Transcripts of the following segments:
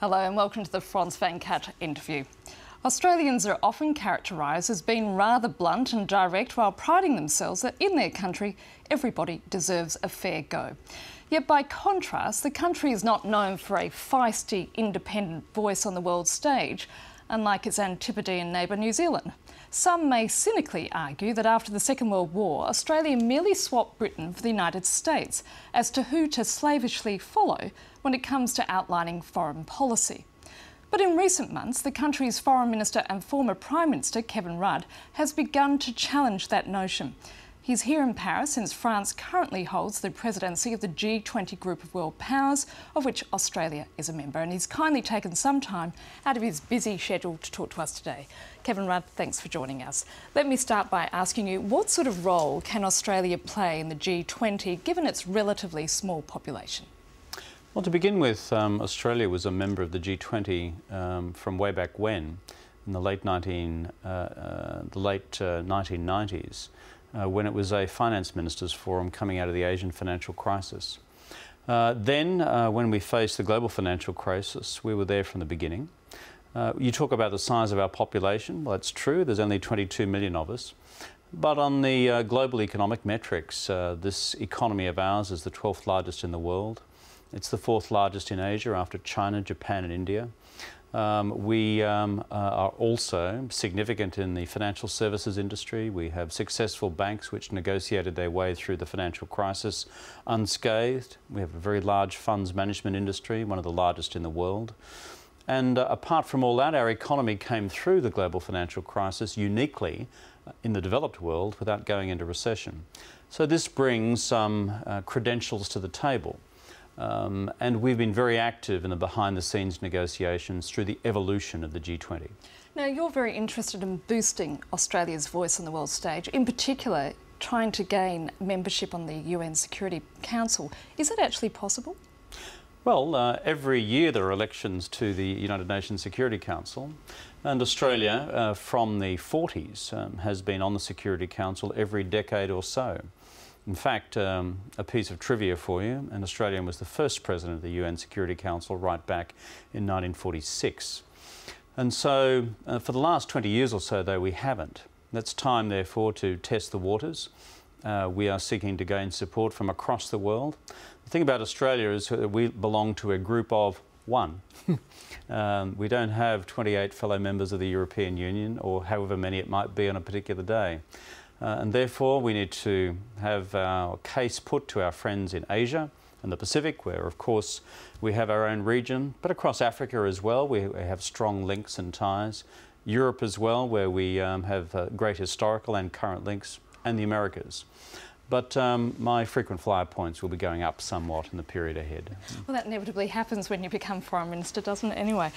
Hello and welcome to the Frans van Kat interview. Australians are often characterised as being rather blunt and direct while priding themselves that in their country everybody deserves a fair go. Yet by contrast, the country is not known for a feisty, independent voice on the world stage, unlike its antipodean neighbour New Zealand. Some may cynically argue that after the Second World War, Australia merely swapped Britain for the United States as to who to slavishly follow when it comes to outlining foreign policy. But in recent months, the country's Foreign Minister and former Prime Minister, Kevin Rudd, has begun to challenge that notion. He's here in Paris since France currently holds the presidency of the G20 group of world powers, of which Australia is a member, and he's kindly taken some time out of his busy schedule to talk to us today. Kevin Rudd, thanks for joining us. Let me start by asking you, what sort of role can Australia play in the G20, given its relatively small population? Well, to begin with, Australia was a member of the G20 from way back when, in the late 1990s. When it was a finance ministers forum coming out of the Asian financial crisis. Then, when we faced the global financial crisis, we were there from the beginning. You talk about the size of our population. Well, it's true, there's only 22 million of us. But on the global economic metrics, this economy of ours is the 12th largest in the world. It's the 4th largest in Asia after China, Japan and India. We are also significant in the financial services industry. We have successful banks which negotiated their way through the financial crisis unscathed. We have a very large funds management industry, one of the largest in the world. And apart from all that, our economy came through the global financial crisis uniquely in the developed world without going into recession. So this brings some credentials to the table. And we've been very active in the behind-the-scenes negotiations through the evolution of the G20. Now, you're very interested in boosting Australia's voice on the world stage, in particular trying to gain membership on the UN Security Council. Is it actually possible? Well, every year there are elections to the United Nations Security Council, and Australia, from the 40s, has been on the Security Council every decade or so. In fact, a piece of trivia for you, an Australian was the first president of the UN Security Council right back in 1946. And so, for the last 20 years or so, though, we haven't. It's time, therefore, to test the waters. We are seeking to gain support from across the world. The thing about Australia is that we belong to a group of one. We don't have 28 fellow members of the European Union, or however many it might be on a particular day. And therefore we need to have our case put to our friends in Asia and the Pacific, where of course we have our own region, but across Africa as well we have strong links and ties. Europe as well, where we have great historical and current links, and the Americas. But my frequent flyer points will be going up somewhat in the period ahead. Well, that inevitably happens when you become Foreign Minister, doesn't it? Anyway,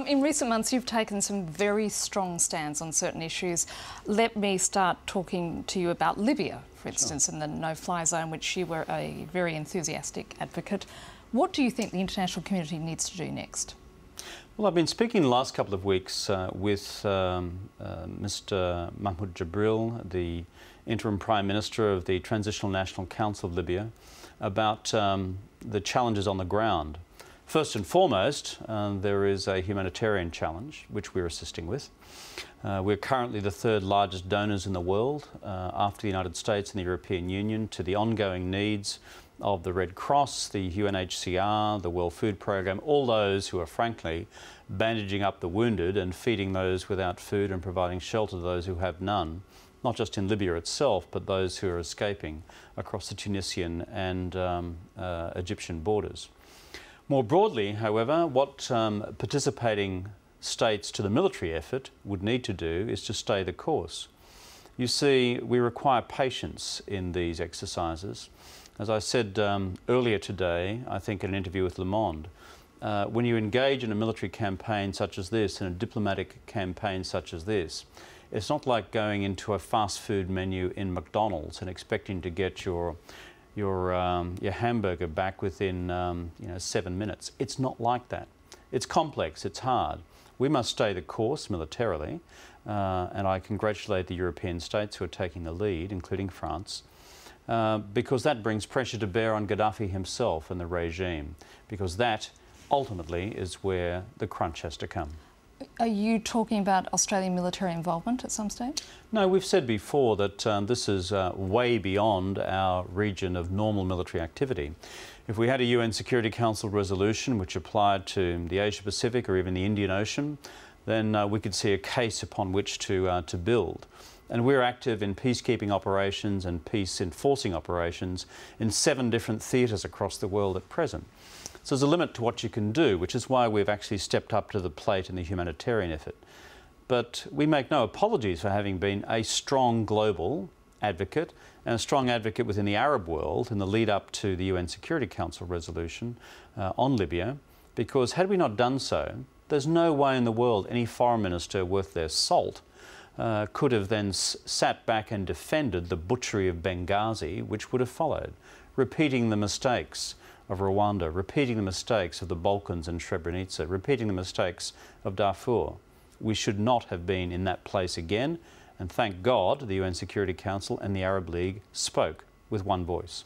in recent months you've taken some very strong stands on certain issues. Let me start talking to you about Libya, for instance, in the no-fly zone, which you were a very enthusiastic advocate. What do you think the international community needs to do next? Well, I've been speaking the last couple of weeks with Mr. Mahmoud Jibril, the Interim Prime Minister of the Transitional National Council of Libya, about the challenges on the ground. First and foremost, there is a humanitarian challenge, which we're assisting with. We're currently the 3rd largest donors in the world, after the United States and the European Union, to the ongoing needs of the Red Cross, the UNHCR, the World Food Programme, all those who are frankly bandaging up the wounded and feeding those without food and providing shelter to those who have none, not just in Libya itself, but those who are escaping across the Tunisian and Egyptian borders. More broadly, however, what participating states to the military effort would need to do is to stay the course. You see, we require patience in these exercises. As I said earlier today, I think in an interview with Le Monde, when you engage in a military campaign such as this, in a diplomatic campaign such as this, it's not like going into a fast food menu in McDonald's and expecting to get your hamburger back within 7 minutes. It's not like that. It's complex, it's hard. We must stay the course militarily, and I congratulate the European states who are taking the lead, including France, because that brings pressure to bear on Gaddafi himself and the regime, because that ultimately is where the crunch has to come. Are you talking about Australian military involvement at some stage? No, we've said before that this is way beyond our region of normal military activity. If we had a UN Security Council resolution which applied to the Asia Pacific or even the Indian Ocean, then we could see a case upon which to build. And we're active in peacekeeping operations and peace enforcing operations in 7 different theatres across the world at present. So there's a limit to what you can do, which is why we've actually stepped up to the plate in the humanitarian effort. But we make no apologies for having been a strong global advocate and a strong advocate within the Arab world in the lead up to the UN Security Council resolution on Libya, because had we not done so, there's no way in the world any foreign minister worth their salt could have then sat back and defended the butchery of Benghazi, which would have followed, repeating the mistakes of Rwanda, repeating the mistakes of the Balkans and Srebrenica, repeating the mistakes of Darfur. We should not have been in that place again, and thank God the UN Security Council and the Arab League spoke with one voice.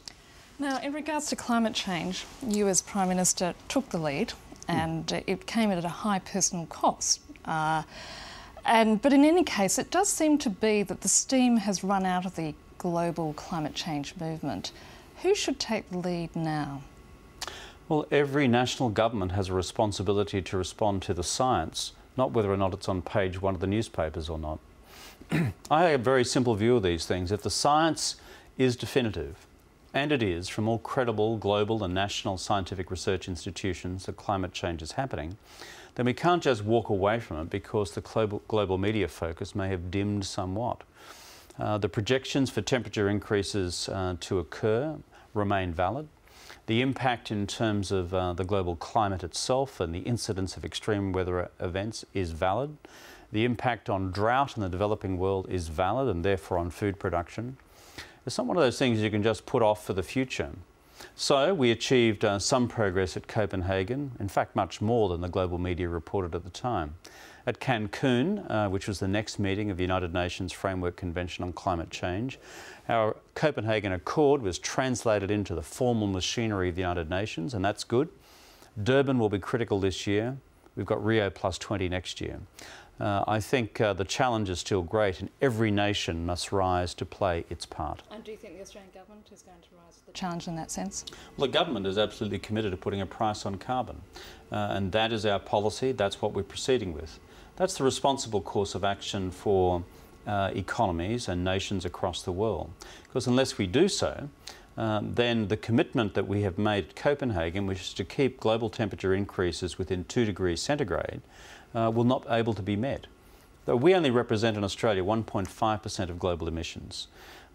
Now, in regards to climate change, you as Prime Minister took the lead, and it came at a high personal cost. But in any case, it does seem to be that the steam has run out of the global climate change movement. Who should take the lead now? Well, every national government has a responsibility to respond to the science, not whether or not it's on page 1 of the newspapers or not. I have a very simple view of these things. If the science is definitive, and it is from all credible global and national scientific research institutions that climate change is happening, then we can't just walk away from it because the global media focus may have dimmed somewhat. The projections for temperature increases to occur remain valid. The impact in terms of the global climate itself and the incidence of extreme weather events is valid. The impact on drought in the developing world is valid, and therefore on food production. It's not one of those things you can just put off for the future. So we achieved some progress at Copenhagen, in fact much more than the global media reported at the time. At Cancun, which was the next meeting of the United Nations Framework Convention on Climate Change, our Copenhagen Accord was translated into the formal machinery of the United Nations, and that's good. Durban will be critical this year. We've got Rio +20 next year. I think the challenge is still great, and every nation must rise to play its part. And do you think the Australian government is going to rise to the challenge in that sense? Well, the government is absolutely committed to putting a price on carbon, and that is our policy. That's what we're proceeding with. That's the responsible course of action for economies and nations across the world. Because unless we do so, then the commitment that we have made at Copenhagen, which is to keep global temperature increases within 2 degrees centigrade, will not be able to be met. Though we only represent in Australia 1.5% of global emissions.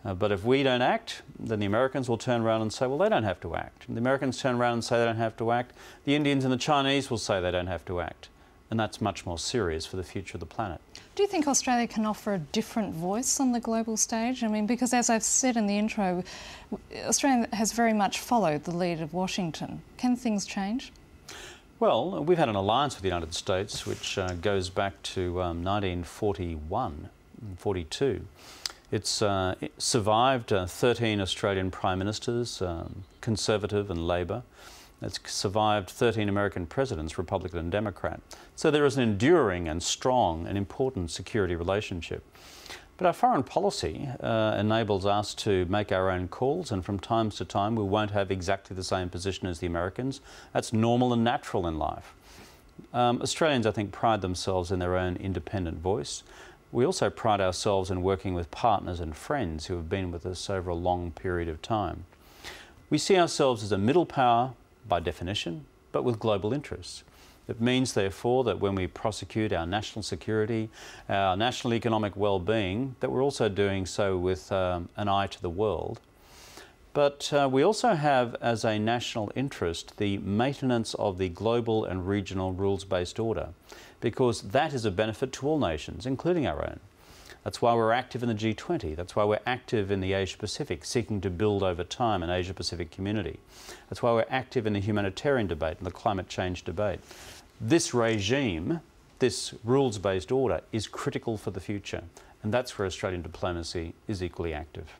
But if we don't act, then the Americans will turn around and say, well, they don't have to act. And the Americans turn around and say they don't have to act. The Indians and the Chinese will say they don't have to act. And that's much more serious for the future of the planet. Do you think Australia can offer a different voice on the global stage? I mean, because as I've said in the intro, Australia has very much followed the lead of Washington. Can things change? Well, we've had an alliance with the United States which goes back to 1941 and 42. It's survived 13 Australian Prime Ministers, Conservative and Labor. It's survived 13 American presidents, Republican and Democrat. So there is an enduring and strong and important security relationship. But our foreign policy enables us to make our own calls, and from time to time we won't have exactly the same position as the Americans. That's normal and natural in life. Australians, I think, pride themselves in their own independent voice. We also pride ourselves in working with partners and friends who have been with us over a long period of time. We see ourselves as a middle power by definition, but with global interests. It means, therefore, that when we prosecute our national security, our national economic well-being, that we're also doing so with an eye to the world. But we also have as a national interest the maintenance of the global and regional rules-based order, because that is a benefit to all nations, including our own. That's why we're active in the G20. That's why we're active in the Asia-Pacific, seeking to build over time an Asia-Pacific community. That's why we're active in the humanitarian debate and the climate change debate. This regime, this rules-based order, is critical for the future, and that's where Australian diplomacy is equally active.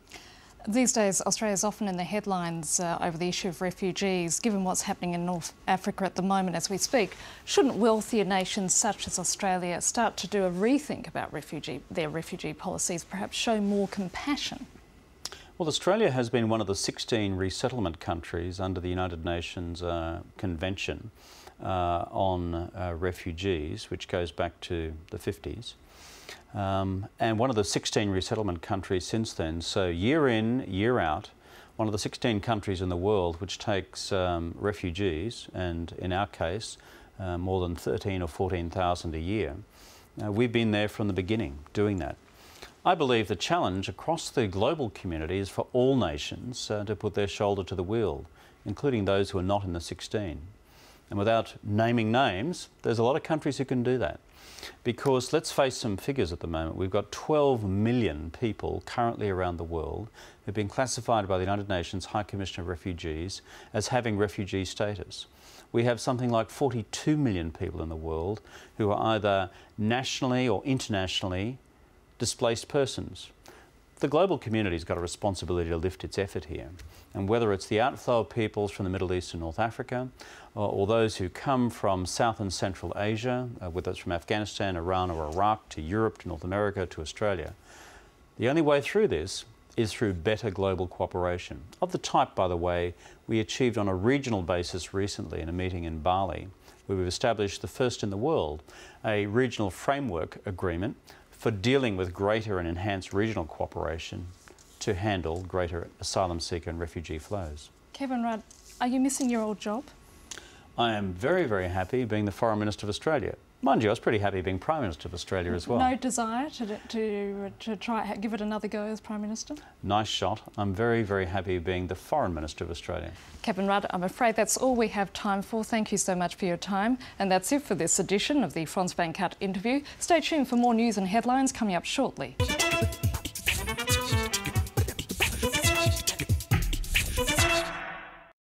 These days, Australia is often in the headlines over the issue of refugees. Given what's happening in North Africa at the moment as we speak, shouldn't wealthier nations such as Australia start to do a rethink about their refugee policies, perhaps show more compassion? Well, Australia has been one of the 16 resettlement countries under the United Nations Convention on refugees, which goes back to the 50s. And one of the 16 resettlement countries since then. So year in, year out, one of the 16 countries in the world which takes refugees, and in our case, more than 13 or 14,000 a year. We've been there from the beginning doing that. I believe the challenge across the global community is for all nations to put their shoulder to the wheel, including those who are not in the 16. And without naming names, there's a lot of countries who can do that. Because let's face some figures at the moment. We've got 12 million people currently around the world who've been classified by the United Nations High Commissioner of Refugees as having refugee status. We have something like 42 million people in the world who are either nationally or internationally displaced persons. The global community's got a responsibility to lift its effort here. And whether it's the outflow of peoples from the Middle East and North Africa, or those who come from South and Central Asia, whether it's from Afghanistan, Iran or Iraq, to Europe, to North America, to Australia, the only way through this is through better global cooperation. Of the type, by the way, we achieved on a regional basis recently in a meeting in Bali, where we've established the first in the world, a regional framework agreement for dealing with greater and enhanced regional cooperation to handle greater asylum seeker and refugee flows. Kevin Rudd, are you missing your old job? I am very, very happy being the Foreign Minister of Australia. Mind you, I was pretty happy being Prime Minister of Australia as well. No desire to try give it another go as Prime Minister? Nice shot. I'm very, very happy being the Foreign Minister of Australia. Kevin Rudd, I'm afraid that's all we have time for. Thank you so much for your time. And that's it for this edition of the Frans van Cut interview. Stay tuned for more news and headlines coming up shortly.